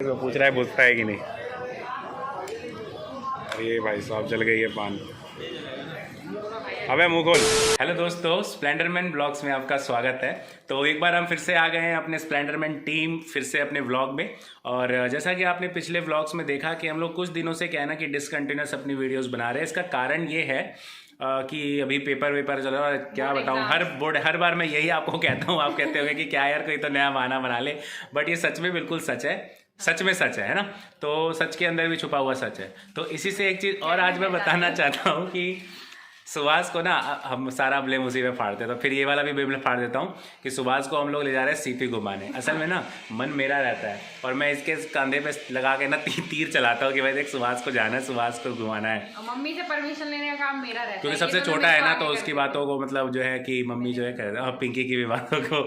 तो पूछ रहा है बुझता है कि नहीं। अरे भाई साहब जल गई है पान। अबे मुँह खोल। हेलो दोस्तों, स्प्लेंडरमैन ब्लॉग्स में आपका स्वागत है। तो एक बार हम फिर से आ गए हैं अपने स्प्लेंडरमैन टीम फिर से अपने व्लॉग में। और जैसा कि आपने पिछले व्लॉग्स में देखा कि हम लोग कुछ दिनों से क्या है ना कि डिसकंटिन्यूस अपनी वीडियोस बना रहे हैं। इसका कारण ये है कि अभी पेपर वेपर चल रहा है। क्या बताऊँ, हर बार मैं यही आपको कहता हूँ, आप कहते होंगे कि क्या यार कोई तो नया बहाना बना ले, बट ये सच में बिल्कुल सच है, सच में सच है ना। तो सच के अंदर भी छुपा हुआ सच है। तो इसी से एक चीज़ और आज मैं बताना चाहता हूँ कि सुभाष को ना हम सारा ब्लेम उसी में फाड़ते हैं, तो फिर ये वाला भी ब्लेम फाड़ देता हूँ कि सुभाष को हम लोग ले जा रहे हैं सीपी घुमाने। असल में ना मन मेरा रहता है और मैं इसके कंधे पे लगा के ना तीर चलाता हूँ कि भाई देख सुभाष को जाना है, सुभाष को घुमाना है। मम्मी से परमिशन लेने का काम मेरा रहता है क्योंकि सबसे छोटा है ना, तो उसकी बातों को मतलब जो है कि मम्मी जो है कहते हैं, पिंकी की भी बातों को।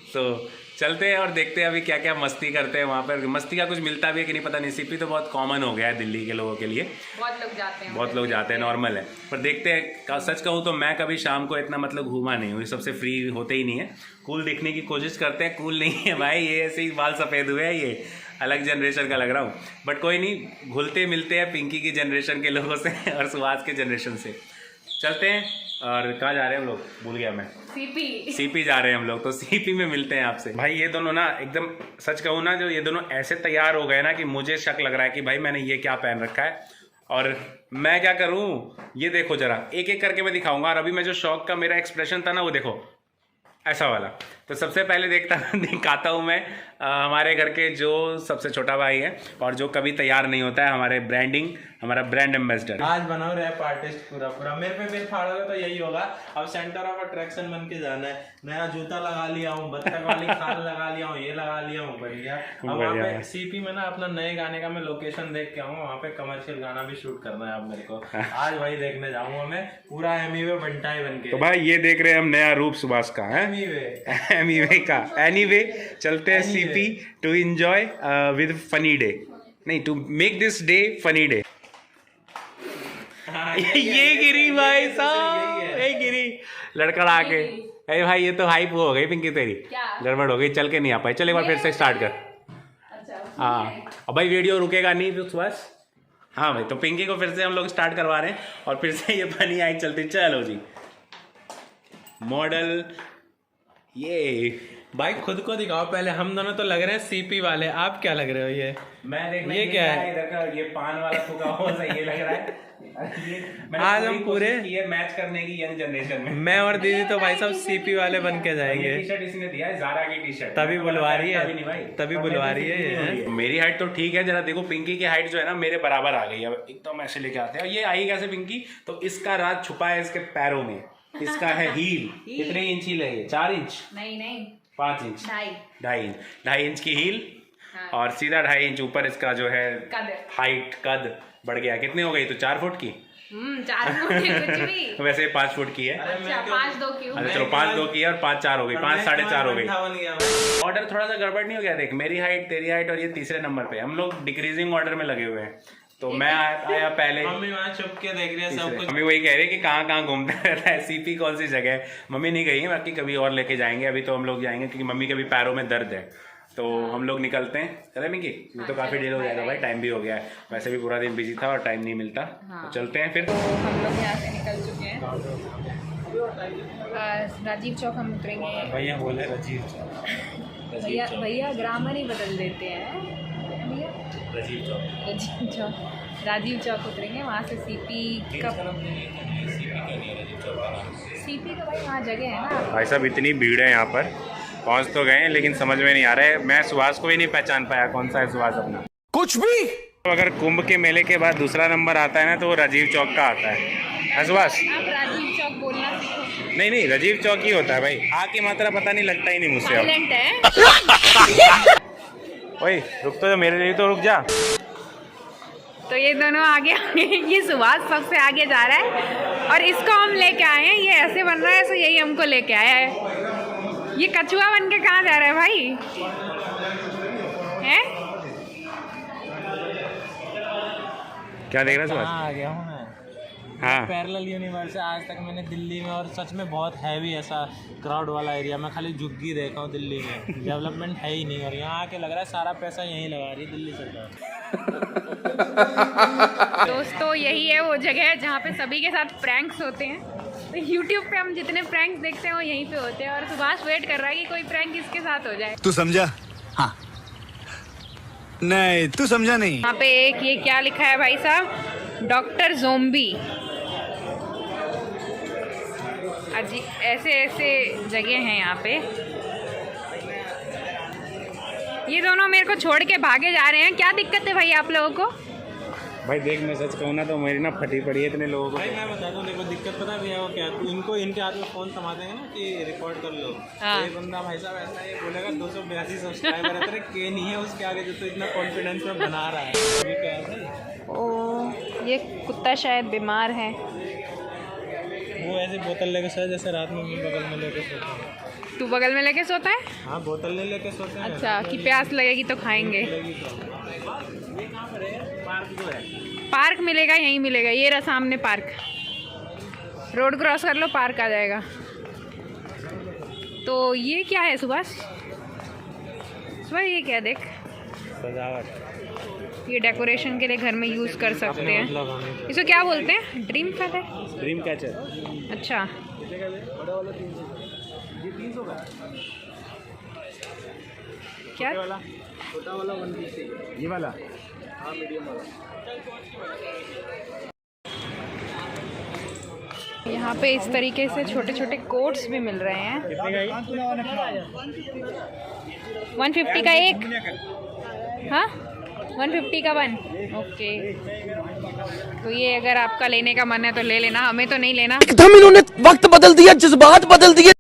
तो चलते हैं और देखते हैं अभी क्या क्या मस्ती करते हैं वहाँ पर। मस्ती का कुछ मिलता भी है कि नहीं पता नहीं। सीपी तो बहुत कॉमन हो गया है दिल्ली के लोगों के लिए, बहुत लोग जाते हैं, नॉर्मल है। पर देखते हैं, सच कहूँ तो मैं कभी शाम को इतना मतलब घूमा नहीं हूँ, सबसे फ्री होते ही नहीं है। कूल दिखने की कोशिश करते हैं, कूल नहीं है भाई, ये ऐसे ही बाल सफ़ेद हुए हैं, ये अलग जनरेशन का लग रहा हूँ। बट कोई नहीं, घुलते मिलते हैं पिंकी की जनरेशन के लोगों से और सुहास के जनरेशन से। चलते हैं। और कहाँ जा रहे हैं हम लोग, भूल गया मैं। सीपी जा रहे हैं हम लोग, तो सीपी में मिलते हैं आपसे। भाई ये दोनों ना एकदम सच कहूँ ना, जो ये दोनों ऐसे तैयार हो गए ना कि मुझे शक लग रहा है कि भाई मैंने ये क्या पहन रखा है और मैं क्या करूँ। ये देखो जरा, एक एक करके मैं दिखाऊंगा। और अभी मैं जो शौक का मेरा एक्सप्रेशन था ना, वो देखो ऐसा वाला। तो सबसे पहले दिखाता हूँ मैं हमारे घर के जो सबसे छोटा भाई है और जो कभी तैयार नहीं होता है, हमारा ब्रांड एम्बेसडर। आज बनाओ रैप आर्टिस्ट पूरा मेरे पे बिल फाड़ोगे तो यही होगा। अब सेंटर ऑफ अट्रैक्शन बन के जाना है। नया जूता लगा लिया हूँ, बत्तख वाली खाल लगा लिया हूँ, ये लगा लिया हूँ, बढ़िया। अब वहाँ पे सीपी में ना अपना नए गाने का मैं लोकेशन देख के आऊँ, वहाँ पे कमर्शियल गाना भी शूट करना है अब मेरे को। आज वही देखने जाऊंगा मैं, पूरा एमीवे बंटाई बन के। तो भाई ये देख रहे हैं हम नया रूप सुभाष का है, एमीवे का। एनीवे चलते हैं CP to enjoy with funny day, नहीं to make this day funny day. ये गिरी भाई साहब, ये गिरी लड़का के। अरे भाई ये तो हाइप हो गई पिंकी तेरी, गड़बड़ हो गई, चल के नहीं आ पाई। चल एक बार फिर से स्टार्ट कर। हाँ अब भाई वीडियो रुकेगा नहीं तो बस। हाँ भाई, तो पिंकी को फिर से हम लोग स्टार्ट करवा रहे हैं और फिर से ये फनी आई चलती। चलो जी, मॉडल ये भाई खुद को दिखाओ पहले। हम दोनों तो लग रहे हैं सीपी वाले, आप क्या लग रहे हो? ये मैं देखना, ये क्या है? इधर का ये पान वाला फूका हुआ सा ये लग रहा है। आज हम पूरे ये मैच करने की यंग जनरेशन में मैं और दीदी तो भाई सब सीपी वाले बन के जाएंगे। टी शर्ट इसने दिया है, ज़ारा की टी शर्ट, तभी बुलवा रही है, तभी बुलवा रही है। मेरी हाइट तो ठीक है, जरा देखो पिंकी की हाइट जो है ना मेरे बराबर आ गई है। अब एकदम ऐसे लेके आते हैं। ये आई कैसे पिंकी? तो इसका राज छुपा है इसके पैरों में। इसका है हील। कितने इंच हील है ये? 4 इंच? नहीं 5 इंच, 2.5 इंच की हील। हाँ। और सीधा 2.5 इंच ऊपर इसका जो है हाइट, कद बढ़ गया। कितनी हो गई? तो 4 फुट की। 4 फुट कुछ भी। वैसे 5 फुट की है। अच्छा 5-2 की। अच्छा चलो 5-2 की है और 5-4 हो गई, 5-4.5 हो गई। ऑर्डर थोड़ा सा गड़बड़ नहीं हो गया? देख मेरी हाइट, तेरी हाइट और ये तीसरे नंबर पे, हम लोग डिक्रीजिंग ऑर्डर में लगे हुए हैं। तो मैं आया पहले। मम्मी वहाँ छुप के देख रही है सब कुछ। मम्मी वही कह रही है कि कहाँ कहाँ घूमता रहता है, सीपी कौन सी जगह है। मम्मी नहीं गई है, बाकी कभी और लेके जाएंगे। अभी तो हम लोग जाएंगे क्योंकि मम्मी के भी पैरों में दर्द है। तो हम लोग निकलते हैं। चले मिंकी, ये तो काफ़ी देर हो जाएगा भाई, टाइम भी हो गया है। वैसे भी पूरा दिन बिजी था और टाइम नहीं मिलता। तो चलते हैं फिर। तो हम लोग यहाँ से निकल चुके हैं। राजीव चौक हम उतरेंगे। भैया बोले राजीव चौक। भैया ग्रामर ही बदल देते हैं भैया। राजीव चौक उतरेंगे, वहाँ से सीपी का भाई वहाँ जगह है ना। भाई साहब इतनी भीड़ है यहाँ पर, पहुँच तो गए लेकिन समझ में नहीं आ रहा है। मैं सुभाष को ही नहीं पहचान पाया कौन सा है सुभाष अपना। कुछ भी तो अगर कुंभ के मेले के बाद दूसरा नंबर आता है ना तो वो राजीव चौक का आता है। सुभाष आप राजीव चौक बोलना सीखो। नहीं राजीव चौक ही होता है भाई। आ की मात्रा पता नहीं लगता ही नहीं मुझसे। साइलेंट है। ओए रुक तो, मेरे लिए तो रुक जा। तो ये दोनों आगे ये सुभाष सबसे आगे जा रहा है और इसको हम लेके आए हैं। ये ऐसे बन रहा है ऐसे, यही हमको लेके आया है। ये कछुआ बन के कहाँ जा रहा है भाई? हैं? क्या देख रहा है सुभाष? आ गया हूँ मैं। हाँ। पैरेलल यूनिवर्स है। आज तक मैंने दिल्ली में और सच में बहुत हैवी ऐसा क्राउड वाला एरिया में खाली झुग्गी देखा हूँ दिल्ली में। डेवलपमेंट है ही नहीं और यहाँ आके लग रहा है सारा पैसा यहीं लगा रही है दिल्ली सरकार। दोस्तों यही है वो जगह जहाँ पे सभी के साथ प्रैंक्स होते हैं। तो YouTube पे हम जितने प्रैंक्स देखते हैं वो यहीं पे होते हैं और सुभाष वेट कर रहा है कि कोई प्रैंक इसके साथ हो जाए। तू समझा? हाँ। नहीं तू समझा नहीं। यहाँ पे एक ये क्या लिखा है भाई साहब, डॉक्टर ज़ोंबी। अजी ऐसे ऐसे जगह हैं यहाँ पे। ये दोनों मेरे को छोड़ के भागे जा रहे हैं, क्या दिक्कत है भाई आप लोगों को? भाई देख मैं सच कहूँ ना तो मेरी ना फटी पड़ी है इतने लोगों को। भाई मैं बताता हूँ, देखो दिक्कत पता भी है वो क्या, इनको इनके हाथ में फ़ोन थमा देंगे ना कि रिकॉर्ड कर लो। हाँ। ये बंदा भाई साहब ऐसा ये बोलेगा 282 सब्सक्राइबर है तेरे, के नहीं है उसके आगे जो तो इतना कॉन्फिडेंस में बना रहा है। ये क्या है भाई? ओ ये कुत्ता शायद बीमार है। वो ऐसी बोतल लेके सोया जैसे रात में मैं बगल में लेके सोता हूँ। तू बगल में लेके सोता है? हाँ बोतल ले लेके सोते हैं। अच्छा कि प्यास लगेगी तो खाएंगे। ये कहाँ पर है? पार्क जो है। पार्क मिलेगा, यहीं मिलेगा। ये रहा सामने पार्क, रोड क्रॉस कर लो पार्क आ जाएगा। तो ये क्या है सुभाष? सुभाष ये क्या देख, सजावट। ये डेकोरेशन के लिए घर में यूज़ कर सकते हैं। इसको क्या बोलते हैं? Dream catcher? Dream catcher. अच्छा क्या? छोटा वाला 150। ये वाला हाँ मीडियम वाला। यहाँ पे इस तरीके से छोटे छोटे कोट्स भी मिल रहे हैं। कितने का ये? 150 का एक। हाँ 150 का 1। ओके तो ये अगर आपका लेने का मन है तो ले लेना, हमें तो नहीं लेना। एकदम इन्होंने वक्त बदल दिया, जज्बात बदल दिए।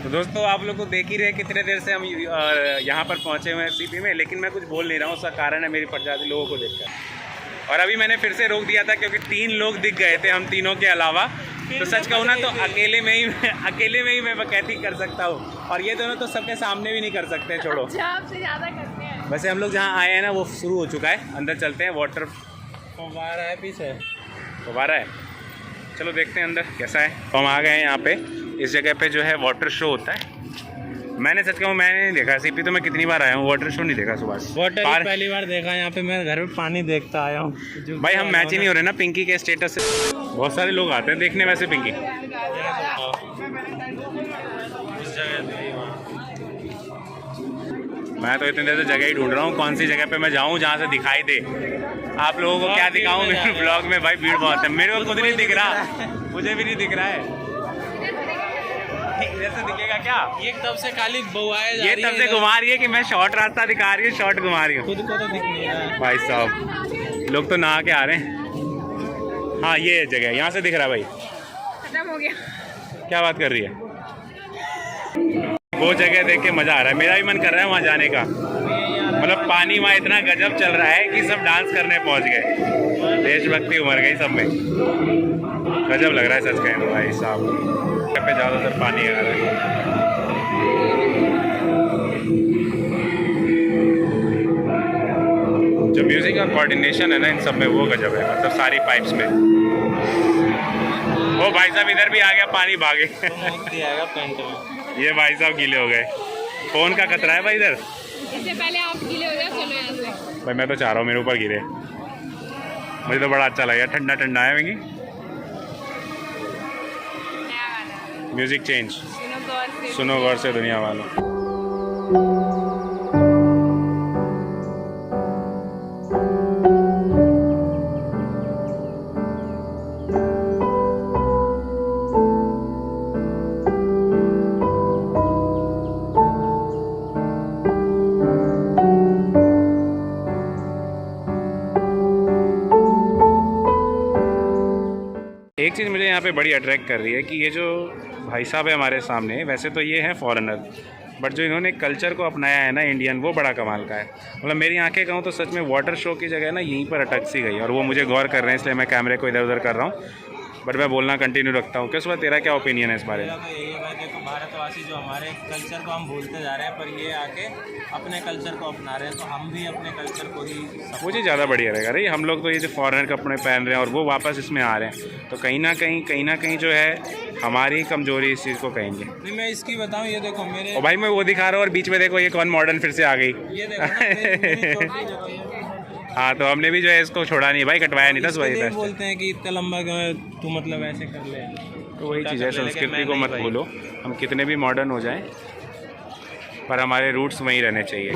तो दोस्तों आप लोग को देख ही रहे कितने देर से हम यहाँ पर पहुँचे हुए हैं सीपी में, लेकिन मैं कुछ बोल नहीं रहा हूँ। उसका कारण है मेरी प्रजाति लोगों को देखकर। और अभी मैंने फिर से रोक दिया था क्योंकि 3 लोग दिख गए थे, हम तीनों के अलावा। तो सच कहूँ ना तो अकेले में ही मैं बकैती कर सकता हूँ, और ये दोनों तो सबके सामने भी नहीं कर सकते। छोड़ो आपसे ज़्यादा करते हैं। वैसे हम लोग जहाँ आए हैं ना वो शुरू हो चुका है, अंदर चलते हैं। वाटर फव्वारा है पीछे, फव्वारा है, चलो देखते हैं अंदर कैसा है। तो हम आ गए हैं यहाँ पे, इस जगह पे जो है वाटर शो होता है। मैंने सच कहूँ मैंने नहीं देखा, सीपी तो मैं कितनी बार आया हूँ, वाटर शो नहीं देखा सुभाष। वाटर पहली बार देखा यहाँ पे, मैं घर में पानी देखता आया हूँ। भाई हम मैच ही नहीं हो रहे ना पिंकी के स्टेटस से। बहुत सारे लोग आते हैं देखने वैसे पिंकी। मैं तो इतनी देर से जगह ही ढूंढ रहा हूँ, कौन सी जगह पे मैं जाऊँ जहाँ से दिखाई दे। आप लोगों को क्या दिखाऊँ मेरे ब्लॉग में? भाई भीड़ बहुत है, मेरे को खुद नहीं दिख रहा, मुझे भी नहीं दिख रहा है। इधर से दिखेगा क्या? ये तब से खाली बुआए जा ये रही तब से घुमा रही है कि मैं शॉर्ट रास्ता दिखा रही हूँ, शॉर्ट घुमा रही हूँ। खुद को तो दिख नहीं रहा। भाई साहब लोग तो नहा के आ रहे हैं। हाँ ये जगह यहाँ से दिख रहा है भाई। खत्म हो गया। क्या बात कर रही है? वो जगह देख के मज़ा आ रहा है, मेरा भी मन कर रहा है वहाँ जाने का। मतलब पानी वहाँ इतना गजब चल रहा है कि सब डांस करने पहुँच गए, देशभक्ति उमड़ गई सब में। गजब लग रहा है सच कहें भाई साहब। पे ज़्यादातर पानी आ रहा है। जो म्यूजिक का कोऑर्डिनेशन है ना इन सब में वो गजब है, मतलब सारी पाइप्स में। वो भाई साहब इधर भी आ गया, पानी भागे। पेंट में ये भाई साहब गीले हो गए, फोन का खतरा है भाई इधर। इससे पहले आप गीले हो जाओ, चलो यहाँ से। भाई मैं तो चाह रहा हूँ मेरे ऊपर गिरे, मुझे तो बड़ा अच्छा लगा, ठंडा ठंडा है। मेगी म्यूजिक चेंज, सुनो गौर से दुनिया वालों। एक चीज़ मुझे यहाँ पे बड़ी अट्रैक्ट कर रही है कि ये जो भाई साहब है हमारे सामने, वैसे तो ये हैं फॉरेनर, बट जो इन्होंने कल्चर को अपनाया है ना इंडियन, वो बड़ा कमाल का है। मतलब मेरी आंखें कहूँ तो सच में वाटर शो की जगह ना यहीं पर अटक सी गई, और वो मुझे गौर कर रहे हैं, इसलिए मैं कैमरे को इधर उधर कर रहा हूँ। बट मैं बोलना कंटिन्यू रखता हूँ। किस बात तेरा क्या ओपिनियन है इस बारे में? मेरा तो यही है भाई, देखो भारतवासी जो हमारे कल्चर को हम भूलते जा रहे हैं, पर ये आके अपने कल्चर को अपना रहे हैं, तो हम भी अपने कल्चर को ही मुझे ज़्यादा बढ़िया रहेगा। अरे हम लोग तो ये जो फॉरेनर कपड़े पहन रहे हैं और वो वापस इसमें आ रहे हैं, तो कहीं ना कहीं जो है हमारी कमजोरी इस चीज़ को कहेंगे। नहीं, मैं इसकी बताऊँ, ये देखो मेरे और भाई मैं वो दिखा रहा हूँ और बीच में देखो ये कौन मॉडर्न फिर से आ गई। ये देखो ना, मेरी छोटी जगह है। हाँ, तो हमने भी जो है इसको छोड़ा नहीं भाई, कटवाया नहीं था इसके लिए सुबह। बोलते हैं कि इतना लंबा क्यों है, तू मतलब ऐसे कर ले। तो वही चीज़ है, लेकिन संस्कृति मैं को नहीं मत भाई। भूलो। हम कितने भी मॉडर्न हो जाएं पर हमारे रूट्स वहीं रहने चाहिए।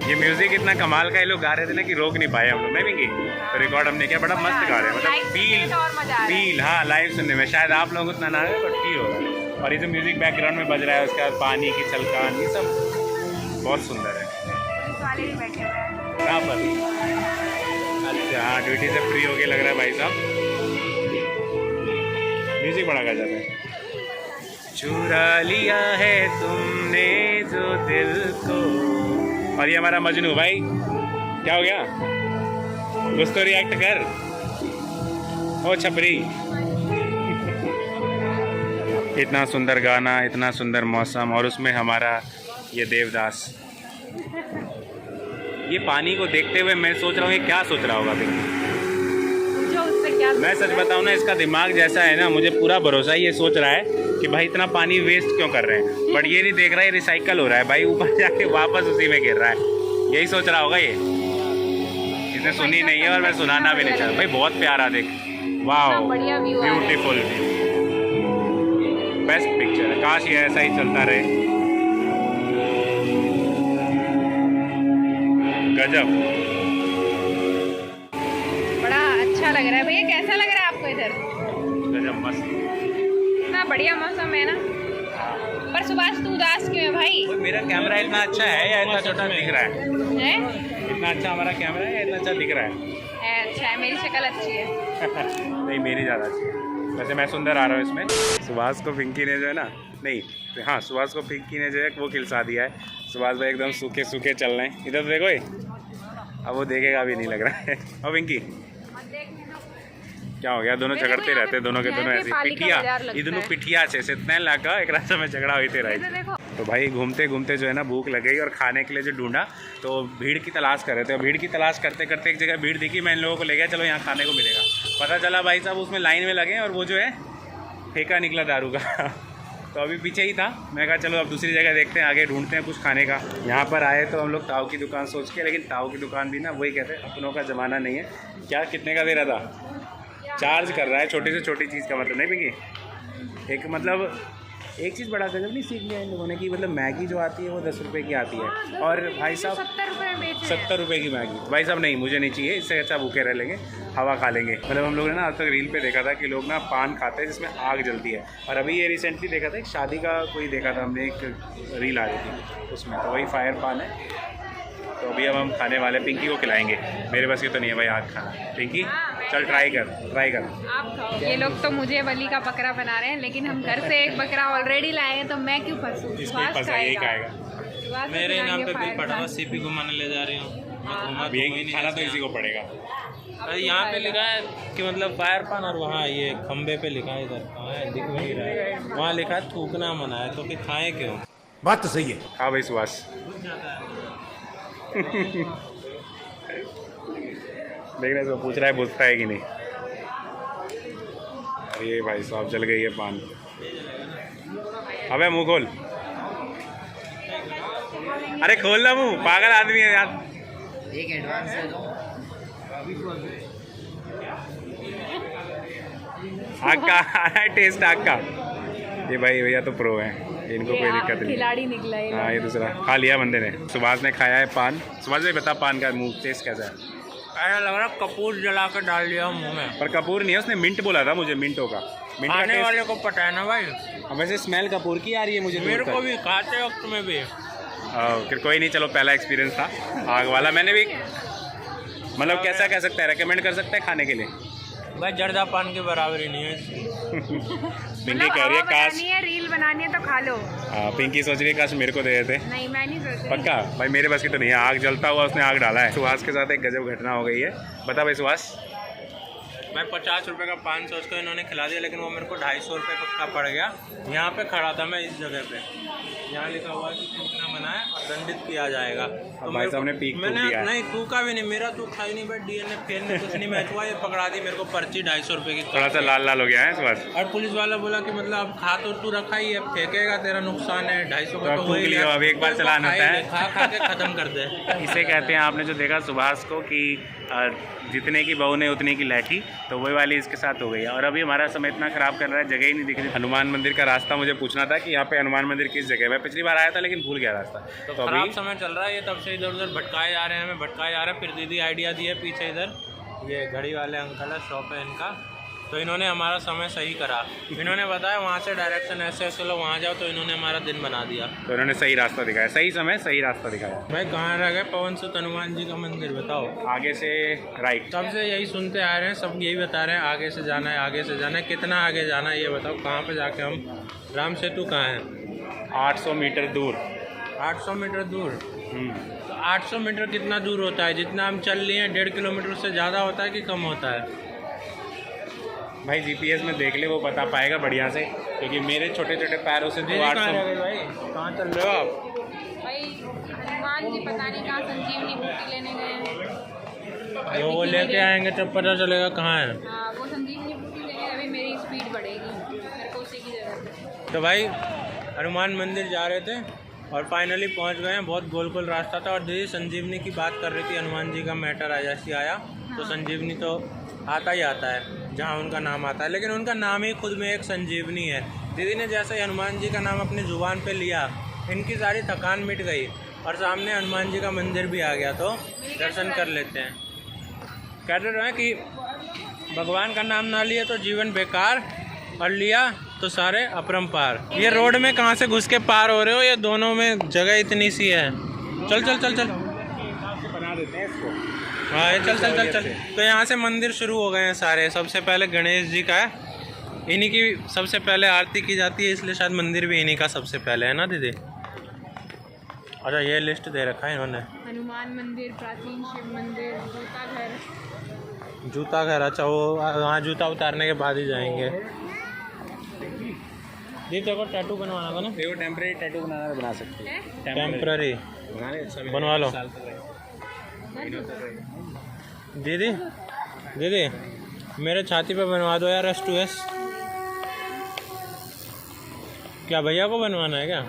ये म्यूजिक इतना कमाल का ये लोग गा रहे थे ना कि रोक नहीं पाए हम लोग, नहीं भी तो रिकॉर्ड हमने किया। बड़ा मस्त गा रहे हैं, मतलब फील, हाँ लाइव सुनने में शायद आप लोग उतना ना है, बट फील हो रहा है। और ये जो म्यूजिक बैकग्राउंड में बज रहा है, उसके बाद पानी की छलकान, ये सब बहुत सुंदर है। कहाँ पर? अच्छा हाँ, ड्यूटी से फ्री होके लग रहा है भाई साहब। म्यूजिक बड़ा गजब है। चुरा लिया है तुमने जो दिल को। और ये हमारा मजनू भाई, क्या हो गया? कुछ तो रिएक्ट कर, ओ छपरी। इतना सुंदर गाना, इतना सुंदर मौसम, और उसमें हमारा ये देवदास। ये पानी को देखते हुए मैं सोच रहा हूँ ये क्या सोच रहा होगा पिंकी। मैं सच बताऊँ ना, इसका दिमाग जैसा है ना, मुझे पूरा भरोसा है ये सोच रहा है कि भाई इतना पानी वेस्ट क्यों कर रहे हैं, बट ये नहीं देख रहा है रिसाइकल हो रहा है भाई, ऊपर जाके वापस उसी में गिर रहा है। यही सोच रहा होगा ये। इसने सुनी नहीं है और मैं सुनाना भी नहीं चाहता। भाई बहुत प्यारा, देख, वाह, ब्यूटीफुल, बेस्ट पिक्चर है। काश ये ऐसा ही चलता रहे। गजब, बड़ा अच्छा लग रहा है भैया। कैसा लग रहा है आपको इधर? गजब, मस्त, इतना बढ़िया मौसम है ना। पर सुभाष तू उदास क्यों है भाई? मेरा कैमरा इतना अच्छा है या इतना छोटा दिख रहा है? इतना अच्छा हमारा कैमरा है या इतना अच्छा दिख रहा है? अच्छा है, मेरी शक्ल अच्छी है। नहीं, मेरी ज़्यादा अच्छी है। वैसे मैं सुंदर आ रहा हूँ इसमें। सुभाष को पिंकी ने जो है ना, नहीं हाँ, सुभाष को पिंकी ने जो है वो खिलसा दिया है। सुभाष भाई एकदम सूखे सूखे चल रहे हैं। इधर तो देखो, अब वो देखेगा भी नहीं लग रहा है। और पिंकी क्या हो गया? दोनों झगड़ते रहते हैं, दोनों के दोनों ऐसी पिठिया, ये दोनों पिठिया से इतना लाका एक रास्ते में झगड़ा होते रहे। तो भाई घूमते घूमते जो है ना भूख लग गई और खाने के लिए जो ढूंढा, तो भीड़ की तलाश कर रहे थे। और भीड़ की तलाश करते करते एक जगह भीड़ दिखी, मैं इन लोगों को ले गया, चलो यहाँ खाने को मिलेगा। पता चला भाई साहब उसमें लाइन में लगे और वो जो है ठेका निकला दारू का। तो अभी पीछे ही था, मैं कहा चलो अब दूसरी जगह देखते हैं, आगे ढूंढते हैं कुछ खाने का। यहाँ पर आए तो हम लोग ताऊ की दुकान सोच के, लेकिन ताऊ की दुकान भी ना वही कहते हैं अपनों का ज़माना नहीं है। क्या कितने का दे रहा था? चार्ज कर रहा है छोटी से छोटी चीज़ का, मतलब नहीं पिंकी। एक मतलब एक चीज़ बड़ा गजब नहीं सीख लिया इन लोगों ने कि मतलब मैगी जो आती है वो 10 रुपये की आती है, और भाई साहब 70 रुपये की मैगी। भाई साहब नहीं, मुझे नहीं चाहिए, इससे अच्छा भूखे रह लेंगे, हवा खा लेंगे। मतलब हम लोगों ने ना आज तक रील पे देखा था कि लोग ना पान खाते हैं जिसमें आग जलती है, और अभी ये रिसेंटली देखा था एक शादी का कोई देखा था हमने, एक रील आ रही थी उसमें, तो वही फायर पान है। तो अभी अब हम खाने वाले, पिंकी को खिलाएंगे। मेरे बस की तो नहीं है भाई आग खाना। पिंकी चल ट्राई कर। आप खाओ। ये लोग तो मुझे बलि का बकरा बना रहे हैं, लेकिन हम घर से एक बकरा ऑलरेडी लाए हैं, तो मैं क्यों फंसूं? यही खाएगा। मेरे नाम पे बिल पड़ा हुआ, सीपी घुमाने ले जा रही हूँ। यही खाना तो इसी को पड़ेगा। यहाँ पे लिखा है कि मतलब फायर पान, और वहाँ ये खंबे पे लिखा है, इधर कहाँ है दिख नहीं रहा है, वहाँ लिखा है थूकना मना है, तो फिर खाएं क्यों? बात तो सही है। हाँ भाई सुभाष। देखने से पूछ रहा है बुझता है कि नहीं। ये भाई साहब जल गई है पान। अबे मुंह खोल, अरे खोल ना मुंह, पागल आदमी है यार। एक एडवांस दे दो। आग का आ रहा है टेस्ट आग का। ये भाई भैया तो प्रो हैं, इनको कोई दिक्कत नहीं। खिलाड़ी निकला है। हाँ ये दूसरा खा लिया बंदे ने। सुभाष ने खाया है पान। सुभाष भाई बता पान का मुँह टेस्ट कैसा है? ऐसा लग रहा कपूर जला कर डाल दिया मुंह में। पर कपूर नहीं है, उसने मिंट बोला था मुझे, मिंटो का। मिंट का खाने टेस्ट वाले को पता है ना भाई। वैसे स्मेल कपूर की आ रही है मुझे। मेरे को भी खाते वक्त में भी। फिर कोई नहीं, चलो पहला एक्सपीरियंस था आग वाला। मैंने भी मतलब कैसा कह सकते हैं, रेकमेंड कर सकते हैं खाने के लिए। भाई जर्दा पान के बराबर ही नहीं है। पिंकी कह रही है काश, बनानी है, रील बनानी है तो खा लो। पिंकी सोच रही है काश मेरे को दे देते। नहीं मैं नहीं सोच रही। पक्का भाई मेरे बस की तो नहीं है। आग जलता हुआ उसने आग डाला है। सुहास के साथ एक गजब घटना हो गई है। बता भाई सुहास। मैं 50 रुपए का पान सोच कर इन्होंने खिला दिया, लेकिन वो मेरे को 250 रुपये का पड़ गया। यहाँ पे खड़ा था मैं इस जगह पे, यहाँ लिखा हुआ है कि थूकना मना है और दंडित किया जाएगा। तो भाई साहब ने पीक थूक मैंने दिया है। नहीं थूका भी नहीं, मेरा तो खा ही नहीं। भाई डीएनए फेरने कुछ नहीं मैच हुआ, ये पकड़ा दी मेरे को पर्ची 250 रुपये की। थोड़ा सा लाल लाल हो गया है सुहास। और पुलिस वाला बोला कि मतलब अब खा तो तू रखा ही है, फेंकेगा तेरा नुकसान है। 250 तो अब थूक लियो, अब एक बार चलाना होता है। खा खा के खत्म कर दे। इसे कहते हैं, आपने जो देखा सुभाष को कि जितने की बहू ने उतने की लैठी, तो वही वाली इसके साथ हो गई है। और अभी हमारा समय इतना खराब कर रहा है, जगह ही नहीं दिख रही। हनुमान मंदिर का रास्ता मुझे पूछना था कि यहाँ पे हनुमान मंदिर किस जगह है। मैं पिछली बार आया था लेकिन भूल गया रास्ता। तो खराब अभी समय चल रहा है ये, तब से इधर उधर भटकाए जा रहे हैं, हमें भटकाए जा रहे हैं। फिर दीदी आइडिया दी है पीछे इधर, ये घड़ी वाले अंकल है, शॉप है इनका, तो इन्होंने हमारा समय सही करा। इन्होंने बताया वहाँ से डायरेक्शन ऐसे ऐसे लो, वहाँ जाओ, तो इन्होंने हमारा दिन बना दिया। तो इन्होंने सही रास्ता दिखाया, सही समय सही रास्ता दिखाया। भाई कहाँ रह गए पवन सुत हनुमान जी का मंदिर, बताओ। आगे से राइट। तब से यही सुनते आ रहे हैं, सब यही बता रहे हैं आगे से जाना है, आगे से जाना है। कितना आगे जाना है ये बताओ, कहाँ पे जाके हम, राम सेतु कहाँ है? 800 मीटर दूर। 800 मीटर दूर। तो 800 मीटर कितना दूर होता है? जितना हम चल लिए हैं 1.5 किलोमीटर से ज़्यादा होता है कि कम होता है? भाई जीपीएस में देख ले, वो बता पाएगा बढ़िया से, क्योंकि मेरे छोटे छोटे पैरों से तो 800। भाई कहाँ चल रहे हो आप? भाई हनुमान जी पता नहीं कहाँ संजीवनी बूटी लेने गए हैं। वो लेके आएंगे तब पता चलेगा कहाँ है। हाँ वो संजीवनी बूटी लेने, अभी मेरी स्पीड बढ़ेगी, मेरे को उसी की जरूरत है। तो भाई हनुमान मंदिर जा रहे थे और फाइनली पहुंच गए हैं। बहुत गोल गोल रास्ता था। और दीदी संजीवनी की बात कर रही थी, हनुमान जी का मैटर आ जैसी आया तो संजीवनी तो आता ही आता है जहाँ उनका नाम आता है, लेकिन उनका नाम ही खुद में एक संजीवनी है। दीदी ने जैसे ही हनुमान जी का नाम अपनी ज़ुबान पे लिया, इनकी सारी थकान मिट गई और सामने हनुमान जी का मंदिर भी आ गया। तो दर्शन कर लेते हैं। कहते रहे कि भगवान का नाम ना लिया तो जीवन बेकार, और लिया तो सारे अपरंपार। ये रोड में कहाँ से घुस के पार हो रहे हो? ये दोनों में जगह इतनी सी है। चल चल चल चल बना देते हैं इसको। हाँ ये चल चल चल चल। तो यहाँ से मंदिर शुरू हो गए हैं सारे। सबसे पहले गणेश जी का है, इन्हीं की सबसे पहले आरती की जाती है, इसलिए शायद मंदिर भी इन्हीं का सबसे पहले है ना दीदी? अच्छा ये लिस्ट दे रखा है इन्होंने। हनुमान मंदिर, प्राचीन शिव मंदिर, जूता घर। जूता घर, अच्छा वो वहाँ जूता उतारने के बाद ही जाएंगे। दीदी तेरे को टैटू बनवाना था ना? देखो टेम्परेरी टैटू बनाना बना सकते हैं। टेम्पररी बनवा लो। दीदी दीदी मेरे छाती पे बनवा दो यार S2S। क्या भैया को बनवाना है क्या?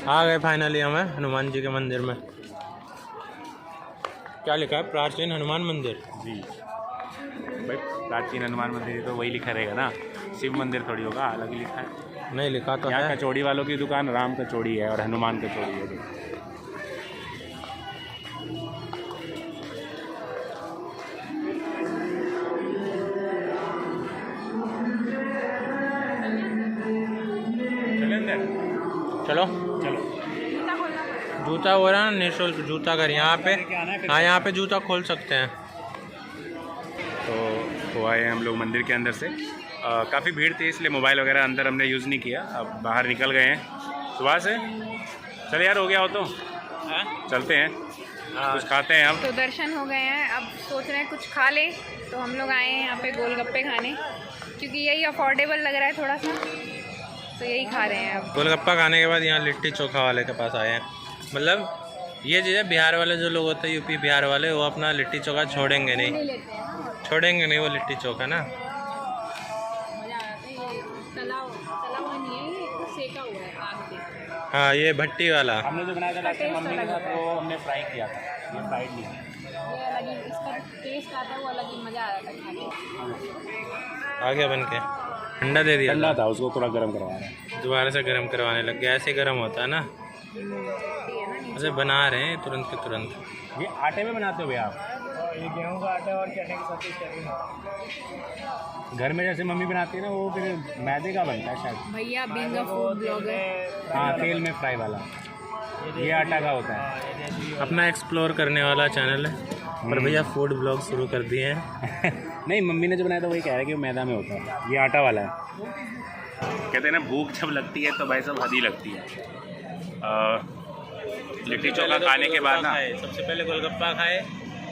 आ गए फाइनली हमें हनुमान जी के मंदिर में। क्या लिखा है? प्राचीन हनुमान मंदिर। जी भाई प्राचीन हनुमान मंदिर तो वही लिखा रहेगा ना, शिव मंदिर थोड़ी होगा, अलग ही लिखा है। नहीं लिखा तो यहाँ है। कचौड़ी वालों की दुकान राम कचौड़ी है और हनुमान कचौड़ी है। चलो चलो जूता हो रहा है ना, निःशुल्क जूता घर यहाँ पे। हाँ यहाँ पे जूता खोल सकते हैं। तो आए हैं हम लोग मंदिर के अंदर से। काफ़ी भीड़ थी इसलिए मोबाइल वगैरह अंदर हमने यूज़ नहीं किया। अब बाहर निकल गए हैं सुबह से। चल यार हो गया हो तो चलते हैं, कुछ खाते हैं अब। तो दर्शन हो गए हैं, अब सोच रहे हैं कुछ खा ले। तो हम लोग आए हैं यहाँ पे गोलगप्पे खाने, क्योंकि यही अफोर्डेबल लग रहा है थोड़ा सा, तो यही खा रहे हैं अब। गोलगप्पा खाने के बाद यहाँ लिट्टी चोखा वाले के पास आए हैं। मतलब ये चीज़ है, बिहार वाले जो लोग होते हैं, यूपी बिहार वाले, वो अपना लिट्टी चोखा छोड़ेंगे नहीं, छोड़ेंगे नहीं वो लिट्टी चोखा ना। मज़ा आता है। ये तला हुआ नहीं है, ये सेका हुआ है आग पे। हाँ ये भट्टी वाला। हमने जो बनाया था लास्ट टाइम मम्मी के साथ वो हमने फ्राई किया था, ये फ्राइड नहीं। ये अलग ही इसका टेस्ट आता है, वो अलग ही मज़ा आ रहा था खाने। आ गया बन के, ठंडा दे दिया ठंडा था, उसको थोड़ा गर्म करवाना है। दोबारा से गर्म करवाने लग गया। ऐसे गर्म होता है ना, ऐसे बना रहे हैं तुरंत के तुरंत। ये आटे में बनाते हो भैया आप? ये गेहूँ का आटा और चने के साथ घर में जैसे मम्मी बनाती है ना, वो फिर मैदे का बनता है शायद। भैया बीइंग अ फूड ब्लॉगर। हाँ, तेल में फ्राई वाला, ये आटा का होता है। अपना एक्सप्लोर करने वाला चैनल है, पर भैया फूड ब्लॉग शुरू कर दिए हैं। नहीं, मम्मी ने जो बनाया था वही कह रहा है कि वो मैदा में होता है, ये आटा वाला है। कहते हैं ना, भूख जब लगती है तो भाई सब हद ही लगती है। लिट्टी चोखा खाने के बाद ना, सबसे पहले गोलगप्पा खाए,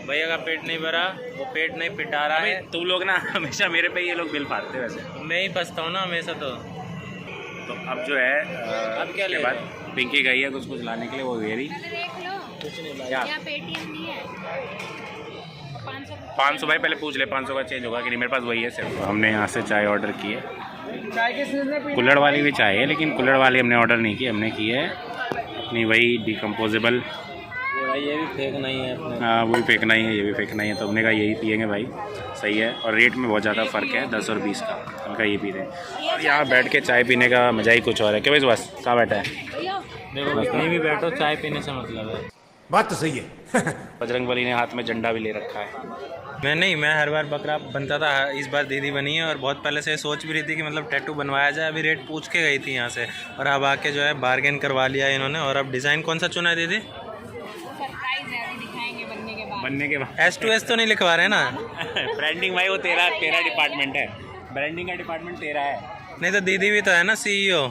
भैया का पेट नहीं भरा, वो पेट नहीं पिटा रहा है। तुम लोग ना हमेशा मेरे पे ये लोग बिल फाड़ते हैं वैसे। मैं ही फंसता हूँ ना हमेशा। तो अब जो है अब क्या ले के बाद पिंकी गई है कुछ लाने के लिए, वो वेरी देख लो, कुछ नहीं क्या यहाँ पेटीएम नहीं है। 500 भाई, पहले पूछ ले 500 का चेंज होगा कि नहीं। मेरे पास वही है सिर्फ। हमने यहाँ से चाय ऑर्डर की है, कुल्हड़ वाली भी चाय है, लेकिन कुल्हड़ वाली हमने ऑर्डर नहीं की, हमने की है अपनी वही डिकम्पोजेबल। ये भी फेंकना ही है अपने। हाँ, वो भी फेंकना ही है, ये भी फेंकना ही है, तो हमने कहा यही पियेंगे भाई, सही है। और रेट में बहुत ज़्यादा फ़र्क है, 10 और 20 का। हमने कहा ये पी रहे हैं, और यहाँ बैठ के चाय पीने का मज़ा ही कुछ और है। क्या भाई बस कहाँ बैठा है? देखो कहीं भी बैठो, चाय पीने से मतलब है। बात तो सही है। बजरंगबली ने हाथ में झंडा भी ले रखा है। मैं हर बार बकरा बनता था, इस बार दीदी बनी है, और बहुत पहले से सोच भी रही थी कि मतलब टैटू बनवाया जाए। अभी रेट पूछ के गई थी यहाँ से, और अब आके जो है बार्गेन करवा लिया इन्होंने। और अब डिज़ाइन कौन सा चुना है दीदी? सरप्राइज है, अभी दिखाएंगे बनने के बाद। S2S तो नहीं लिखवा रहे ना? ब्रांडिंग भाई वो तेरा डिपार्टमेंट है, ब्रांडिंग का डिपार्टमेंट तेरा है। नहीं तो दीदी भी तो है ना CEO।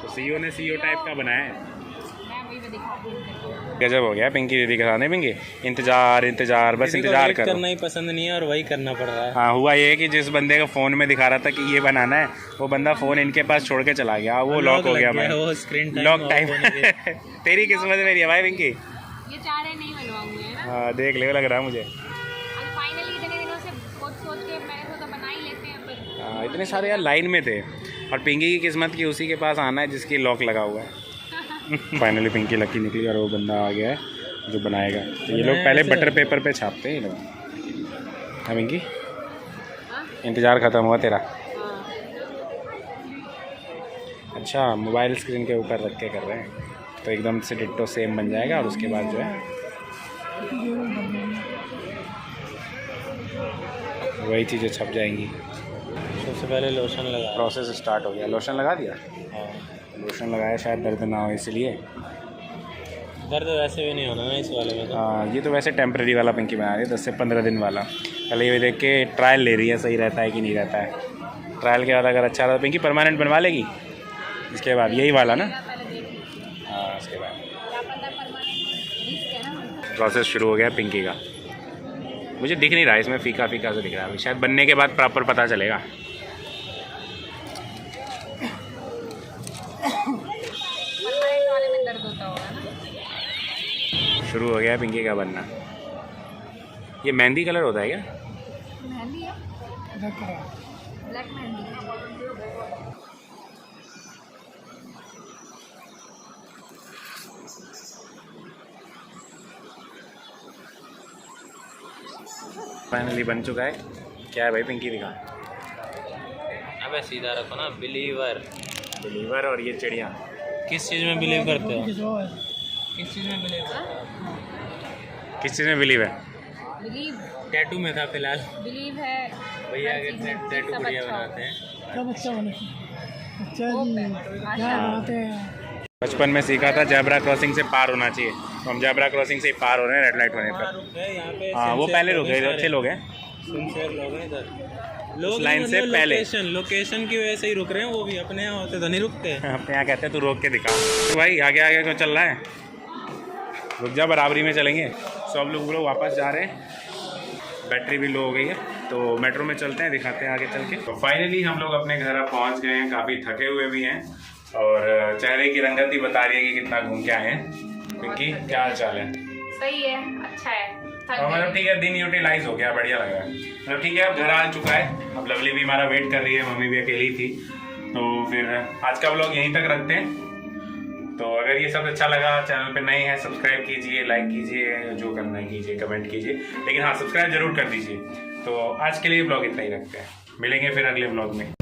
तो सीईओ ने सीईओ टाइप का बनाया है। मैं वही पे दिखाती हूँ। गजब हो गया पिंकी दीदी के साथ। नहीं पिंकी, इंतजार बस इंतजार करो। करना ही पसंद नहीं है और वही करना पड़ रहा है। हाँ, हुआ ये कि जिस बंदे का फ़ोन में दिखा रहा था कि ये बनाना है, वो बंदा फ़ोन इनके पास छोड़ के चला गया, वो लॉक हो गया। मैं वो स्क्रीन लॉक टाइम तेरी किस्मत में है भाई पिंकी। ये चाह रहे नहीं बनवाऊंगी, है ना? हाँ, देख ले, लग रहा है मुझे। अब फाइनली इतने दिनों से सोच के मैंने सोचा बना ही लेते हैं फिर। हाँ, इतने सारे यार लाइन में थे, और पिंकी की किस्मत की उसी के पास आना है जिसकी लॉक लगा हुआ है। फाइनली पिंकी लकी निकली, और वो बंदा आ गया है जो बनाएगा। तो ये लोग पहले बटर पेपर पे छापते हैं ये लोग। हाँ पिंकी, इंतज़ार ख़त्म हुआ तेरा? अच्छा, मोबाइल स्क्रीन के ऊपर रख के कर रहे हैं, तो एकदम से डिट्टो सेम बन जाएगा, और उसके बाद जो है वही चीज़ें छप जाएंगी। सबसे पहले लोशन लगा। प्रोसेस स्टार्ट हो गया। लोशन लगा दिया? हाँ, लोशन लगाया, शायद दर्द ना हो इसलिए। दर्द वैसे भी नहीं होना ना इस वाले में तो। हाँ, ये तो वैसे टेम्प्रेरी वाला पिंकी बना रही है, 10 से 15 दिन वाला। पहले ये देख के ट्रायल ले रही है, सही रहता है कि नहीं रहता है। ट्रायल के बाद अगर अच्छा रहा तो पिंकी परमानेंट बनवा लेगी इसके बाद, यही वाला ना? हाँ, उसके बाद प्रोसेस शुरू हो गया पिंकी का। मुझे दिख नहीं रहा इसमें, फीका फीका से दिख रहा है, शायद बनने के बाद प्रॉपर पता चलेगा। वाले में दर्द होता होगा ना। शुरू हो गया पिंकी का बनना। ये मेहंदी कलर होता है क्या? मेहंदी है, ब्लैक मेहंदी। फाइनली बन चुका है। क्या है भाई पिंकी दिखा? अबे सीधा रखो ना। बिलीवर। बिलीवर और ये चिड़िया किस चीज़ में बिलीव करते हो? किस चीज़ में बिलीव करते हो? किस चीज़ में बिलीव है? बिलीव टैटू में था फिलहाल। बिलीव है भैया हर के चीज़ में, टैटू सब बढ़िया अच्छा बनाते हैं। कब अच्छा बने अच्छा जी क्या बात है। बचपन में सीखा था जेब्रा क्रॉसिंग से पार होना चाहिए, तो हम जेब्रा क्रॉसिंग से ही पार हो रहे हैं रेड लाइट होने पर। यहाँ पे हाँ, वो पहले रुके, अच्छे लोग हैं। सिंसियर लोग हैं इधर। लोग लाइन से पहले। लोकेशन की वजह से ही रुक रहे हैं, वो भी अपने यहाँ होते तो नहीं रुकते। अपने यहाँ कहते हैं तू रोक के दिखा। तो भाई आगे आगे क्यों चल रहा है? रुक जा, बराबरी में चलेंगे। सब लोग वापस जा रहे हैं, बैटरी भी लो हो गई है, तो मेट्रो में चलते हैं, दिखाते हैं आगे चल के। तो फाइनली हम लोग अपने घर अब पहुँच गए हैं, काफ़ी थके हुए भी हैं, और चेहरे की रंगत ही बता रही है कि कितना घूम के आए हैं। पिंकी क्या हाल चाल है? सही है, अच्छा है। थक और मतलब गई। ठीक है, दिन यूटिलाइज हो गया, बढ़िया लग रहा है। मतलब ठीक है, अब घर आ चुका है। अब लवली भी हमारा वेट कर रही है, मम्मी भी अकेली थी, तो फिर आज का व्लॉग यहीं तक रखते हैं। तो अगर ये सब अच्छा लगा, चैनल पे नए हैं सब्सक्राइब कीजिए, लाइक कीजिए, जो करना है कीजिए, कमेंट कीजिए, लेकिन हाँ सब्सक्राइब जरूर कर दीजिए। तो आज के लिए ब्लॉग इतना ही रखते हैं, मिलेंगे फिर अगले ब्लॉग में।